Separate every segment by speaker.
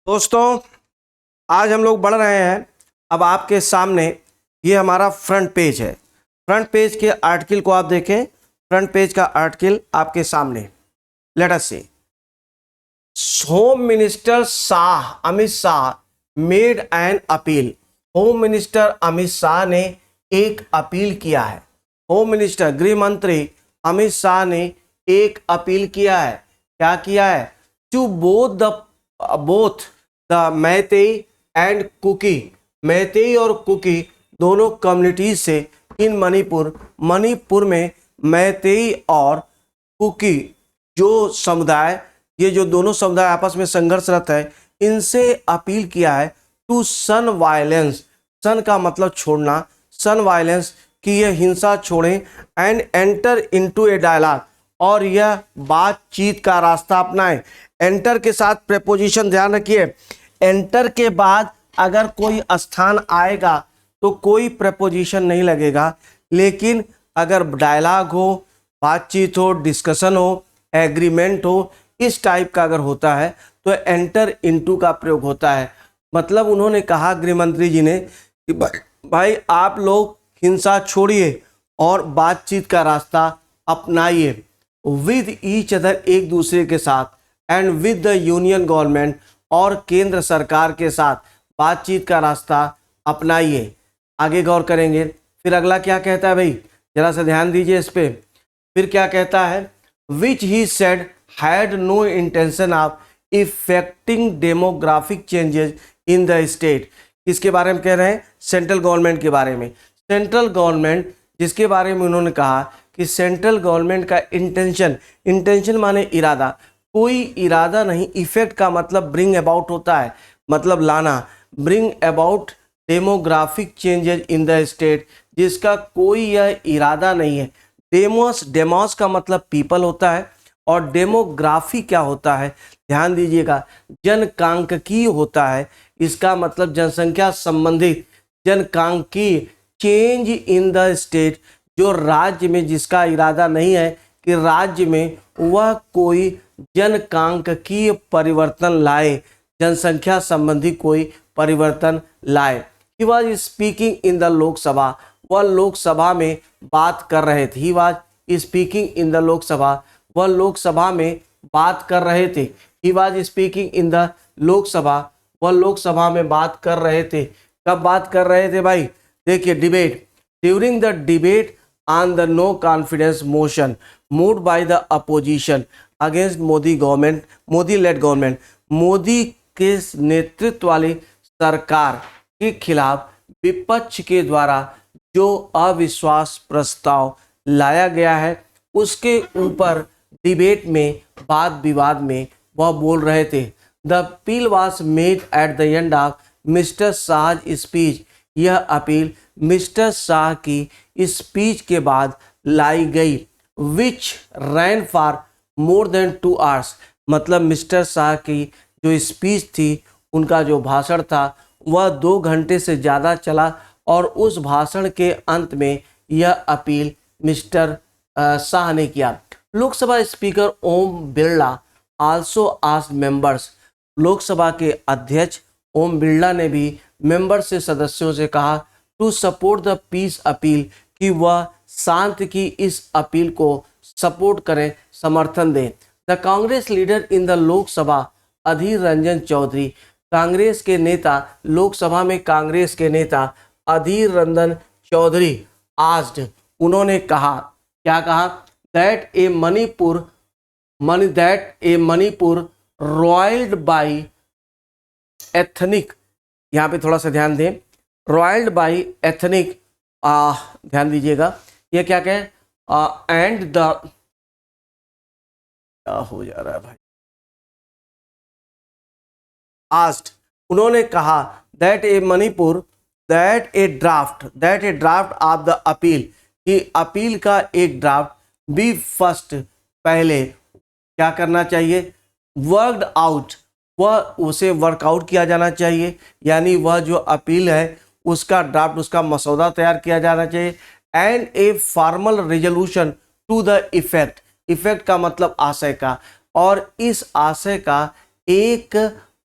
Speaker 1: दोस्तों, आज हम लोग बढ़ रहे हैं। अब आपके सामने ये हमारा फ्रंट पेज है। फ्रंट पेज के आर्टिकल को आप देखें। फ्रंट पेज का आर्टिकल आपके सामने। Let us see. Home minister Amit Shah made an appeal. Home minister Amit Shah ने एक अपील किया है। होम मिनिस्टर गृह मंत्री अमित शाह ने एक अपील किया है। क्या किया है? To both the Meitei and Kuki, Meitei और कुकी दोनों कम्युनिटीज से इन मणिपुर में मैतेई और कुकी जो समुदाय, ये जो दोनों समुदाय आपस में संघर्षरत है, इनसे अपील किया है टू सन वायलेंस। सन का मतलब छोड़ना, सन वायलेंस कि यह हिंसा छोड़ें and enter into a dialogue, और यह बातचीत का रास्ता अपनाएं। एंटर के साथ प्रेपोजिशन ध्यान रखिए। एंटर के बाद अगर कोई स्थान आएगा तो कोई प्रेपोजिशन नहीं लगेगा, लेकिन अगर डायलॉग हो, बातचीत हो, डिस्कशन हो, एग्रीमेंट हो, इस टाइप का अगर होता है तो एंटर इनटू का प्रयोग होता है। मतलब उन्होंने कहा, गृह मंत्री जी ने, कि भाई आप लोग हिंसा छोड़िए और बातचीत का रास्ता अपनाइए विद ईच अदर, एक दूसरे के साथ, and with the union government, और केंद्र सरकार के साथ बातचीत का रास्ता अपनाइए। आगे गौर करेंगे। फिर अगला क्या कहता है भाई, जरा सा ध्यान दीजिए इस पे। फिर क्या कहता है? Which he said had no intention of effecting demographic changes in the state. किसके बारे में कह रहे हैं? सेंट्रल गवर्नमेंट के बारे में। सेंट्रल गवर्नमेंट जिसके बारे में उन्होंने कहा कि सेंट्रल गवर्नमेंट का इंटेंशन माने इरादा, कोई इरादा नहीं। इफेक्ट का मतलब ब्रिंग अबाउट होता है, मतलब लाना। Bring about demographic changes in the state, जिसका कोई यह इरादा नहीं है। डेमोस का मतलब पीपल होता है, और डेमोग्राफी क्या होता है? ध्यान दीजिएगा, जनकांककीय होता है। इसका मतलब जनसंख्या संबंधित, जनकांकीय। चेंज इन द स्टेट, जो राज्य में जिसका इरादा नहीं है कि राज्य में वह कोई जनकांककीय परिवर्तन लाए, जनसंख्या संबंधी कोई परिवर्तन लाए। He was speaking in the Lok Sabha, वह लोकसभा में बात कर रहे थे। He was speaking in the Lok Sabha, वह लोकसभा में बात कर रहे थे। He was speaking in the Lok Sabha, वह लोकसभा में बात कर रहे थे। कब बात कर रहे थे भाई? देखिए, debate, during the debate on the no confidence motion moved by the opposition against Modi government, Modi led government, Modi के नेतृत्व वाली सरकार के खिलाफ विपक्ष के द्वारा जो अविश्वास प्रस्ताव लाया गया है, उसके ऊपर डिबेट में, वाद विवाद में वह बोल रहे थे। The appeal was made at the end of Mister Shah speech, यह अपील मिस्टर शाह की स्पीच के बाद लाई गई। Which ran for more than 2 hours, मतलब मिस्टर शाह की जो स्पीच थी, उनका जो भाषण था, वह 2 घंटे से ज़्यादा चला, और उस भाषण के अंत में यह अपील मिस्टर शाह ने किया। Lok Sabha speaker Om Birla also asked members, Lok Sabha के अध्यक्ष ओम बिरला ने भी मेंबर से, सदस्यों से कहा to support the peace appeal, कि वह शांति की इस अपील को सपोर्ट करें, समर्थन दें। The Congress leader in the Lok Sabha Adhir Ranjan Chowdhury, Congress के नेता, लोकसभा में कांग्रेस के नेता अधीर रंजन चौधरी आस्क्ड, उन्होंने कहा, क्या कहा? That a Manipur roiled by ethnic, यहाँ पे थोड़ा सा ध्यान दें, रॉयल्ड बाई एथनिक, ध्यान दीजिएगा, ये क्या कहें? एंड द, क्या हो जा रहा है भाई? आस्ट, उन्होंने कहा that A draft of the appeal, कि अपील का एक ड्राफ्ट बी फर्स्ट, पहले क्या करना चाहिए? वर्कड आउट, वह उसे वर्कआउट किया जाना चाहिए, यानी वह जो अपील है उसका ड्राफ्ट, उसका मसौदा तैयार किया जाना चाहिए। And a formal resolution to the effect, effect का मतलब आशय का, और इस आशय का एक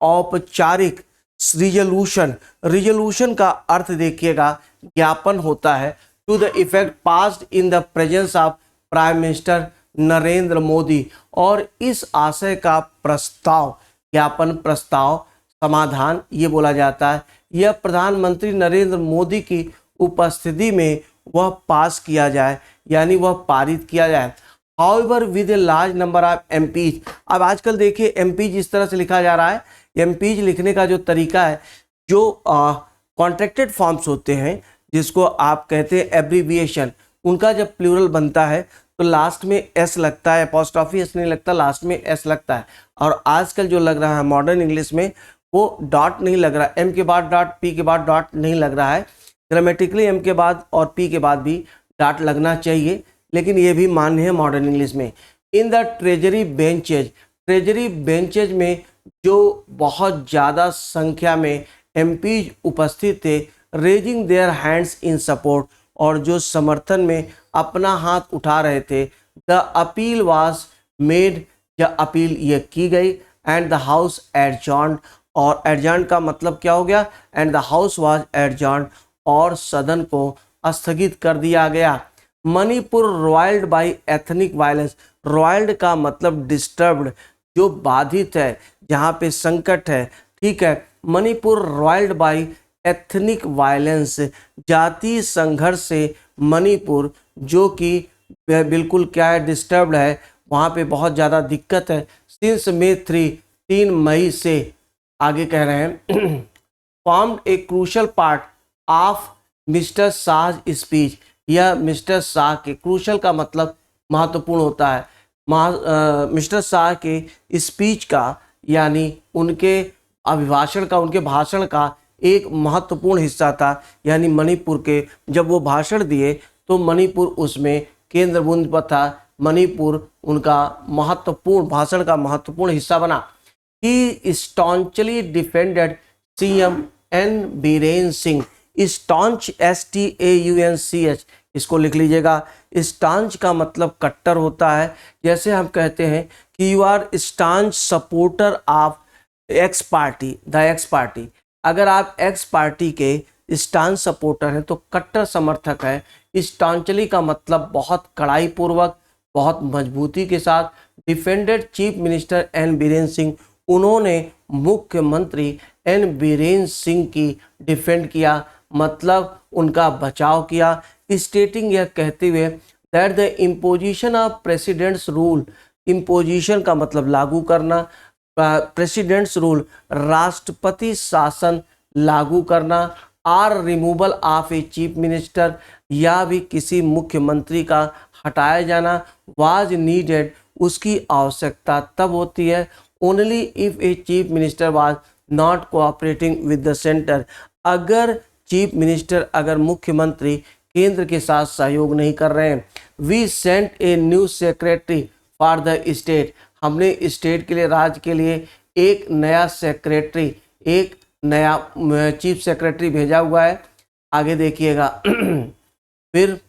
Speaker 1: औपचारिक रिजोल्यूशन, रिजोल्यूशन का अर्थ देखिएगा ज्ञापन होता है, to the effect passed in the presence of prime minister Narendra Modi, और इस आशय का प्रस्ताव, ज्ञापन प्रस्ताव समाधान ये बोला जाता है, यह प्रधानमंत्री नरेंद्र मोदी की उपस्थिति में वह पास किया जाए, यानी वह पारित किया जाए। However with a large number of MPs, अब आजकल देखिए एमपीज इस तरह से लिखा जा रहा है, एमपीज लिखने का जो तरीका है, जो कॉन्ट्रैक्टेड फॉर्म्स होते हैं जिसको आप कहते हैं एब्रीविएशन, उनका जब प्लूरल बनता है तो लास्ट में एस लगता है, अपॉस्ट्रोफी एस नहीं लगता, लास्ट में एस लगता है। और आजकल जो लग रहा है मॉडर्न इंग्लिश में वो डॉट नहीं लग रहा, एम के बाद डॉट, पी के बाद डॉट नहीं लग रहा है। ग्रामेटिकली एम के बाद और पी के बाद भी डॉट लगना चाहिए, लेकिन ये भी मान्य है मॉडर्न इंग्लिश में। In the treasury benches, treasury benches में जो बहुत ज़्यादा संख्या में एमपीज उपस्थित थे, raising their hands in support, और जो समर्थन में अपना हाथ उठा रहे थे, द अपील वाज मेड, या अपील ये की गई, एंड द हाउस एडजॉर्न्ड, और एडजॉर्न्ड का मतलब क्या हो गया, एंड द हाउस वाज एडजॉर्न्ड, और सदन को स्थगित कर दिया गया। मणिपुर रॉयल्ड बाय एथनिक वायलेंस, रॉयल्ड का मतलब डिस्टर्ब्ड, जो बाधित है, जहाँ पे संकट है, ठीक है। मणिपुर रॉयल्ड बाय एथनिक वायलेंस, जातीय संघर्ष से मणिपुर जो कि बिल्कुल क्या है, डिस्टर्ब्ड है, वहाँ पे बहुत ज़्यादा दिक्कत है। सिंस May 3 मई से आगे कह रहे हैं, formed A crucial part of Mister Shah speech, यह मिस्टर शाह के, क्रूशल का मतलब महत्वपूर्ण होता है, मिस्टर शाह के स्पीच का, यानी उनके अभिभाषण का, उनके भाषण का एक महत्वपूर्ण हिस्सा था। यानी मणिपुर के जब वो भाषण दिए तो मणिपुर उसमें केंद्र बिंदु पर था, मणिपुर उनका महत्वपूर्ण भाषण का महत्वपूर्ण हिस्सा बना। He staunchly defended CM N Biren Singh, staunch STAUNCH, इसको लिख लीजिएगा। स्टांच का मतलब कट्टर होता है, जैसे हम कहते हैं कि you are staunch supporter of X party, the X party, अगर आप एक्स पार्टी के स्टांच सपोर्टर हैं तो कट्टर समर्थक है। स्टांचली का मतलब बहुत कड़ाई पूर्वक, बहुत मजबूती के साथ। Defended chief minister N Biren Singh, उन्होंने मुख्यमंत्री एन बीरेन सिंह की डिफेंड किया, मतलब उनका बचाव किया। स्टेटिंग, यह कहते हुए that the imposition of presidents rule, imposition का मतलब लागू करना, प्रेसिडेंट्स रूल राष्ट्रपति शासन लागू करना, or removal of a chief minister, या भी किसी मुख्यमंत्री का हटाया जाना, वाज नीडेड, उसकी आवश्यकता तब होती है, only if A chief minister was not cooperating with the centre, अगर चीफ मिनिस्टर, अगर मुख्यमंत्री केंद्र के साथ सहयोग नहीं कर रहे हैं। We sent a new secretary for the state, हमने स्टेट के लिए, राज्य के लिए एक नया सेक्रेटरी, एक नया चीफ सेक्रेटरी भेजा हुआ है। आगे देखिएगा फिर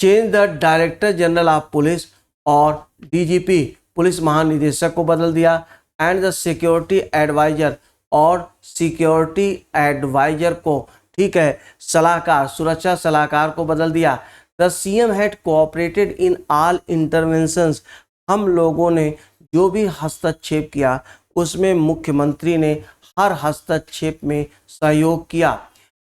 Speaker 1: change the director general of police, और DGP पुलिस महानिदेशक को बदल दिया, एंड द सिक्योरिटी एडवाइजर, और सिक्योरिटी एडवाइजर को, ठीक है, सलाहकार, सुरक्षा सलाहकार को बदल दिया। The CM had cooperated in all interventions, हम लोगों ने जो भी हस्तक्षेप किया उसमें मुख्यमंत्री ने हर हस्तक्षेप में सहयोग किया।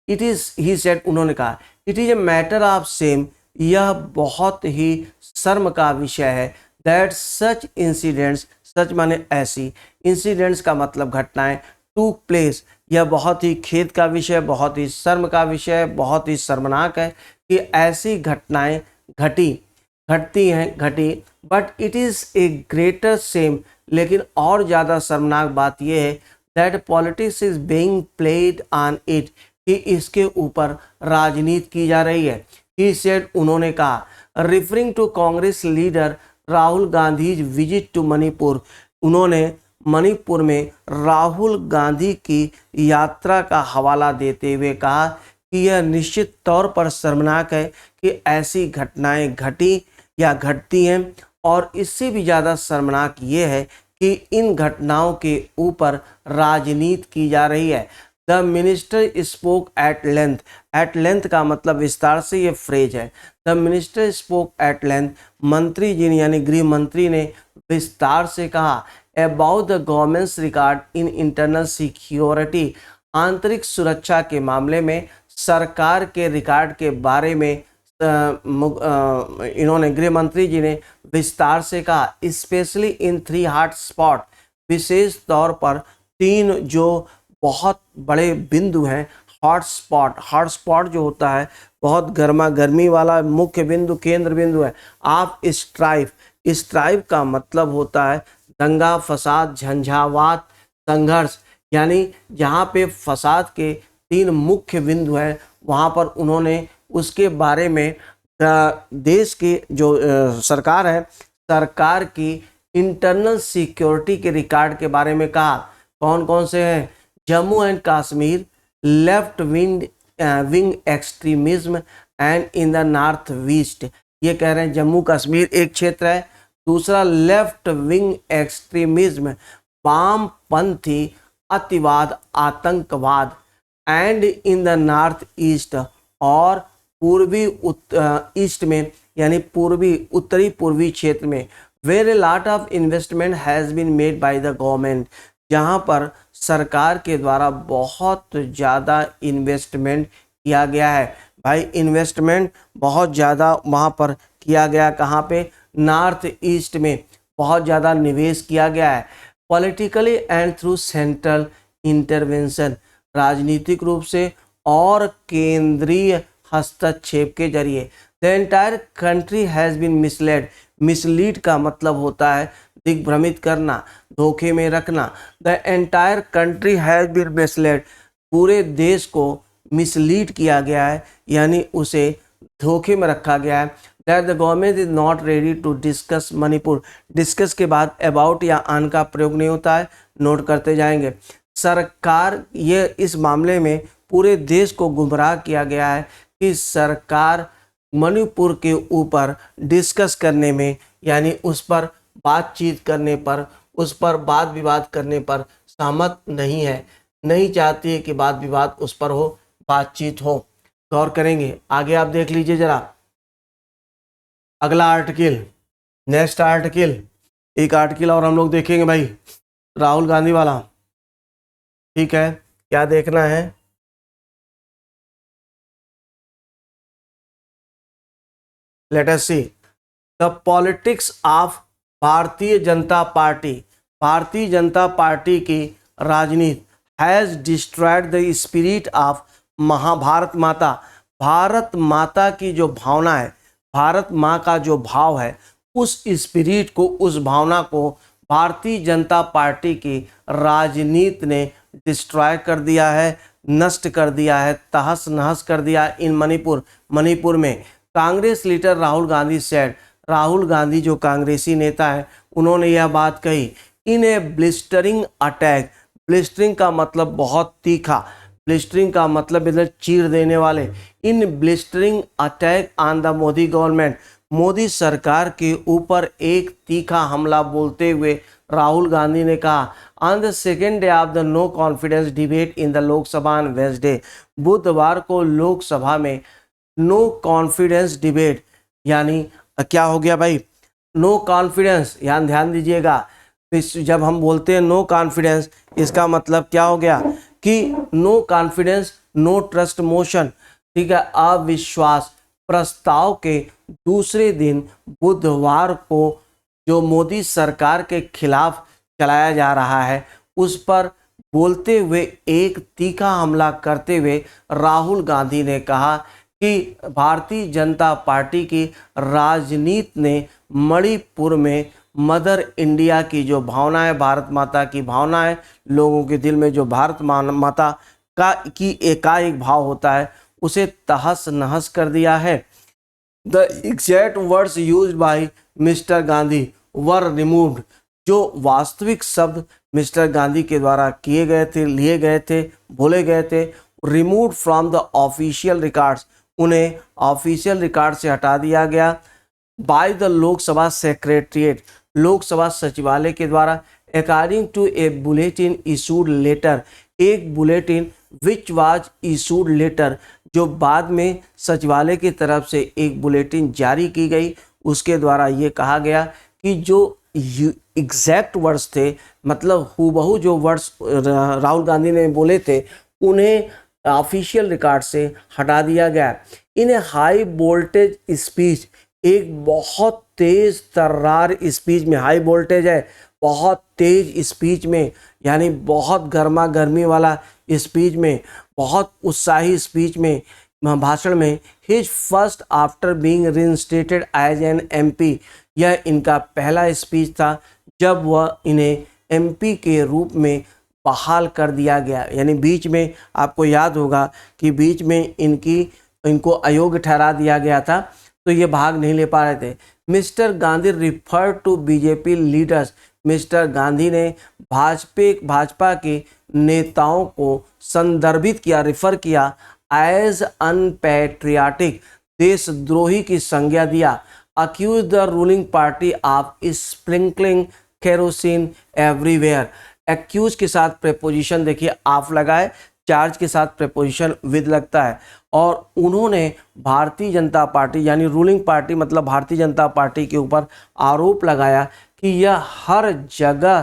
Speaker 1: इट इज़, ही सेड, उन्होंने कहा, it is a matter of same, यह बहुत ही शर्म का विषय है, दैट सच इंसिडेंट्स, सच माने ऐसी, इंसिडेंट्स का मतलब घटनाएं, टू प्लेस, यह बहुत ही खेद का विषय, बहुत ही शर्म का विषय, बहुत ही शर्मनाक है कि ऐसी घटनाएं घटती हैं, but it is a greater same, लेकिन और ज़्यादा शर्मनाक बात यह है that politics is being played on it, कि इसके ऊपर राजनीति की जा रही है। ही सेड, उन्होंने कहा, referring to Congress leader Rahul Gandhi visit to Manipur, उन्होंने मणिपुर में राहुल गांधी की यात्रा का हवाला देते हुए कहा कि यह निश्चित तौर पर शर्मनाक है कि ऐसी घटनाएं घटी या घटती हैं, और इससे भी ज़्यादा शर्मनाक ये है कि इन घटनाओं के ऊपर राजनीति की जा रही है। The minister spoke at length. At length का मतलब विस्तार से, ये फ्रेज है। The minister spoke at length, मंत्री जी यानी गृह मंत्री ने विस्तार से कहा about the government's record in internal security, आंतरिक सुरक्षा के मामले में सरकार के रिकॉर्ड के बारे में इन्होंने गृह मंत्री जी ने विस्तार से कहा। स्पेशली इन 3 हॉट स्पॉट, विशेष तौर पर 3 जो बहुत बड़े बिंदु हैं। हॉट स्पॉट जो होता है बहुत गर्मा गर्मी वाला मुख्य बिंदु, केंद्र बिंदु है। आप स्ट्राइफ का मतलब होता है दंगा फसाद, झंझावात, संघर्ष, यानी जहाँ पे फसाद के 3 मुख्य बिंदु हैं वहाँ पर उन्होंने उसके बारे में देश के जो सरकार है, सरकार की इंटरनल सिक्योरिटी के रिकॉर्ड के बारे में कहा। कौन कौन से हैं? Jammu and Kashmir, left wing extremism and in the north east. ये कह रहे हैं जम्मू कश्मीर एक क्षेत्र है। दूसरा लेफ्ट विंग एक्सट्रीमिज्म, वामपंथी अतिवाद, आतंकवाद, and in the north east, और पूर्वी ईस्ट में यानी उत्तरी पूर्वी क्षेत्र में where a lot of investment has been made by the government, जहाँ पर सरकार के द्वारा बहुत ज़्यादा इन्वेस्टमेंट किया गया है। भाई इन्वेस्टमेंट बहुत ज़्यादा वहाँ पर किया गया। कहाँ पे? नॉर्थ ईस्ट में बहुत ज़्यादा निवेश किया गया है। Politically and through central intervention, राजनीतिक रूप से और केंद्रीय हस्तक्षेप के जरिए। The entire country has been misled, mislead का मतलब होता है दिग्भ्रमित करना, धोखे में रखना। The entire country has been misled, पूरे देश को मिसलीड किया गया है यानी उसे धोखे में रखा गया है। That the government is not ready to discuss Manipur, discuss के बाद अबाउट या ऑन का प्रयोग नहीं होता है, नोट करते जाएंगे। सरकार, ये इस मामले में पूरे देश को गुमराह किया गया है कि सरकार मणिपुर के ऊपर डिस्कस करने में यानी उस पर बातचीत करने पर, उस पर वाद विवाद करने पर सहमत नहीं है, नहीं चाहती है कि वाद विवाद उस पर हो, बातचीत हो। गौर करेंगे। आगे आप देख लीजिए जरा अगला आर्टिकल, नेक्स्ट आर्टिकल, एक आर्टिकल और हम लोग देखेंगे भाई, राहुल गांधी वाला। ठीक है, क्या देखना है? Let us see the politics of Bharatiya Janata Party. Bharatiya Janata Party की राजनीति has destroyed the spirit of Mahabharat Mata. Bharat माता की जो भावना है, भारत माँ का जो भाव है, उस स्पिरिट को, उस भावना को भारतीय जनता पार्टी की राजनीति ने डिस्ट्रॉय कर दिया है, नष्ट कर दिया है, तहस नहस कर दिया इन मणिपुर में। कांग्रेस लीडर राहुल गांधी सेड, राहुल गांधी जो कांग्रेसी नेता है उन्होंने यह बात कही। इन ए ब्लिस्टरिंग अटैक, ब्लिस्टरिंग का मतलब बहुत तीखा, ब्लिस्टरिंग का मतलब इधर चीर देने वाले। In blistering attack on the Modi government, Modi सरकार के ऊपर एक तीखा हमला बोलते हुए राहुल गांधी ने कहा on the second day of the no confidence debate in the Lok Sabha on Wednesday, बुधवार को लोकसभा में नो कॉन्फिडेंस डिबेट, यानी क्या हो गया भाई? नो कॉन्फिडेंस, ध्यान दीजिएगा, जब हम बोलते हैं नो कॉन्फिडेंस इसका मतलब क्या हो गया कि no confidence, no trust motion, ठीक है, अविश्वास प्रस्ताव के दूसरे दिन बुधवार को जो मोदी सरकार के खिलाफ चलाया जा रहा है उस पर बोलते हुए, एक तीखा हमला करते हुए राहुल गांधी ने कहा कि भारतीय जनता पार्टी की राजनीति ने मणिपुर में मदर इंडिया की जो भावना है, भारत माता की भावना है, लोगों के दिल में जो भारत माता का की एकाएक भाव होता है उसे तहस नहस कर दिया है। The exact words used by mister Gandhi were removed, जो वास्तविक शब्द मिस्टर गांधी के द्वारा किए गए थे, लिए गए थे, बोले गए थे, removed from the official records, उन्हें ऑफिशियल रिकॉर्ड से हटा दिया गया। By the Lok Sabha secretariat, Lok Sabha सचिवालय के द्वारा according to a bulletin issued later, एक bulletin which was issued later, जो बाद में सचिवालय की तरफ से एक बुलेटिन जारी की गई, उसके द्वारा ये कहा गया कि जो एग्जैक्ट वर्ड्स थे, मतलब हूबहू जो वर्ड्स राहुल गांधी ने बोले थे, उन्हें ऑफिशियल रिकॉर्ड से हटा दिया गया। इन ए हाई वोल्टेज स्पीच, एक बहुत तेज तर्रार स्पीच में, हाई वोल्टेज है, बहुत तेज स्पीच में, यानी बहुत गर्मा गर्मी वाला स्पीच में, बहुत उत्साही स्पीच में, भाषण में, his first after being reinstated as an MP, यह इनका पहला स्पीच था जब वह इन्हें एमपी के रूप में बहाल कर दिया गया। यानी बीच में आपको याद होगा कि बीच में इनको अयोग्य ठहरा दिया गया था, तो ये भाग नहीं ले पा रहे थे। Mister Gandhi refer to BJP leaders, mister Gandhi ने भाजपा के नेताओं को संदर्भित किया, रिफर किया एज अनपैट्रियाटिक, देशद्रोही की संज्ञा दिया। Accuse the ruling party of sprinkling kerosene everywhere, accuse के साथ प्रेपोजिशन देखिए ऑफ लगा है, चार्ज के साथ प्रेपोजिशन विद लगता है, और उन्होंने भारतीय जनता पार्टी यानी रूलिंग पार्टी मतलब भारतीय जनता पार्टी के ऊपर आरोप लगाया कि यह हर जगह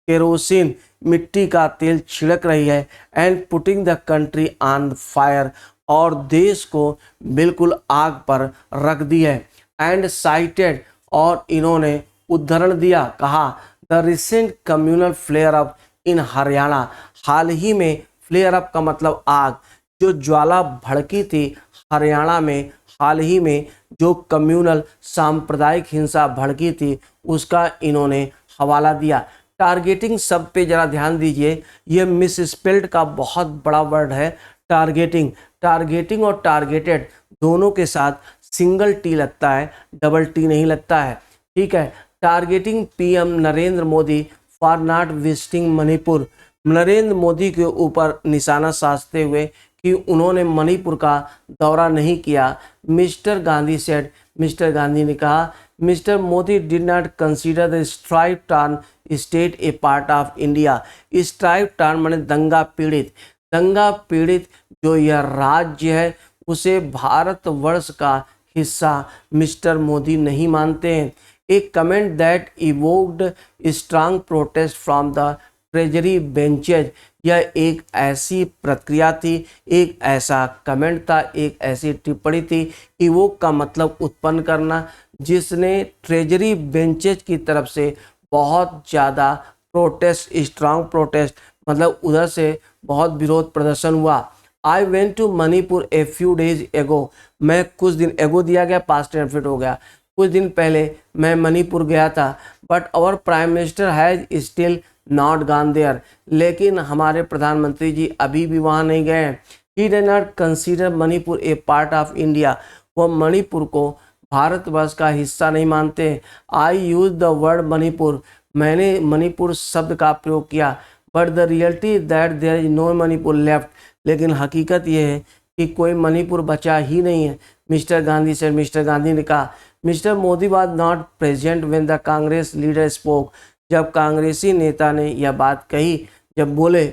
Speaker 1: केरोसिन मिट्टी का तेल छिड़क रही है and putting the country on fire, और देश को बिल्कुल आग पर रख दी है। एंड साइटेड, और इन्होंने उदाहरण दिया, कहा the recent communal flare up in Haryana, हाल ही में फ्लेयर अप का मतलब आग, जो ज्वाला भड़की थी हरियाणा में, हाल ही में जो कम्युनल सांप्रदायिक हिंसा भड़की थी, उसका इन्होंने हवाला दिया। टारगेटिंग शब्द पे जरा ध्यान दीजिए, ये मिस स्पेल्ड का बहुत बड़ा वर्ड है टारगेटिंग। टारगेटिंग और टारगेटेड दोनों के साथ सिंगल टी लगता है, डबल टी नहीं लगता है, ठीक है। Targeting PM Narendra Modi for not visiting Manipur, Narendra Modi के ऊपर निशाना साधते हुए कि उन्होंने मणिपुर का दौरा नहीं किया। Mister Gandhi said, mister Gandhi ने कहा mister Modi did not consider the strike turn state A part of India. Strike turn माने दंगा पीड़ित, दंगा पीड़ित जो यह राज्य है उसे भारतवर्ष का हिस्सा मिस्टर मोदी नहीं मानते हैं। एक comment that evoked strong protest from the treasury benches, यह एक ऐसी प्रक्रिया थी, एक ऐसा कमेंट था, एक ऐसी टिप्पणी थी, इवोक का मतलब उत्पन्न करना, जिसने ट्रेजरी बेंचेज की तरफ से बहुत ज़्यादा प्रोटेस्ट, स्ट्रांग प्रोटेस्ट मतलब उधर से बहुत विरोध प्रदर्शन हुआ। I went to Manipur a few days ago, मैं कुछ दिन एगो दिया गया, पास्ट टेंस फिट हो गया, कुछ दिन पहले मैं मणिपुर गया था। But our prime minister has still not gone there, लेकिन हमारे प्रधानमंत्री जी अभी भी वहाँ नहीं गए हैं। He did not consider Manipur a part of India, वो मणिपुर को भारतवर्ष का हिस्सा नहीं मानते। I use the word Manipur, मैंने मणिपुर शब्द का प्रयोग किया। But the reality that there is no Manipur left, लेकिन हकीकत यह है कि कोई मणिपुर बचा ही नहीं है। मिस्टर गांधी से, मिस्टर गांधी ने कहा mister Modi was not present when the Congress leader spoke, जब कांग्रेसी नेता ने यह बात कही, जब बोले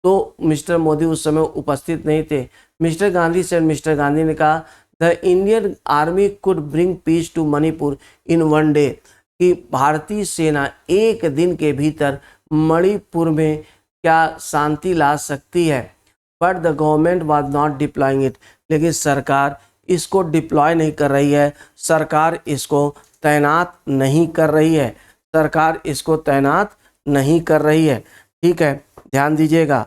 Speaker 1: तो मिस्टर मोदी उस समय उपस्थित नहीं थे। मिस्टर गांधी से, मिस्टर गांधी ने कहा the Indian army could bring peace to Manipur in one day, कि भारतीय सेना एक दिन के भीतर मणिपुर में क्या शांति ला सकती है। But the government was not deploying it, लेकिन सरकार इसको डिप्लॉय नहीं कर रही है, सरकार इसको तैनात नहीं कर रही है, सरकार इसको तैनात नहीं कर रही है, ठीक है, ध्यान दीजिएगा।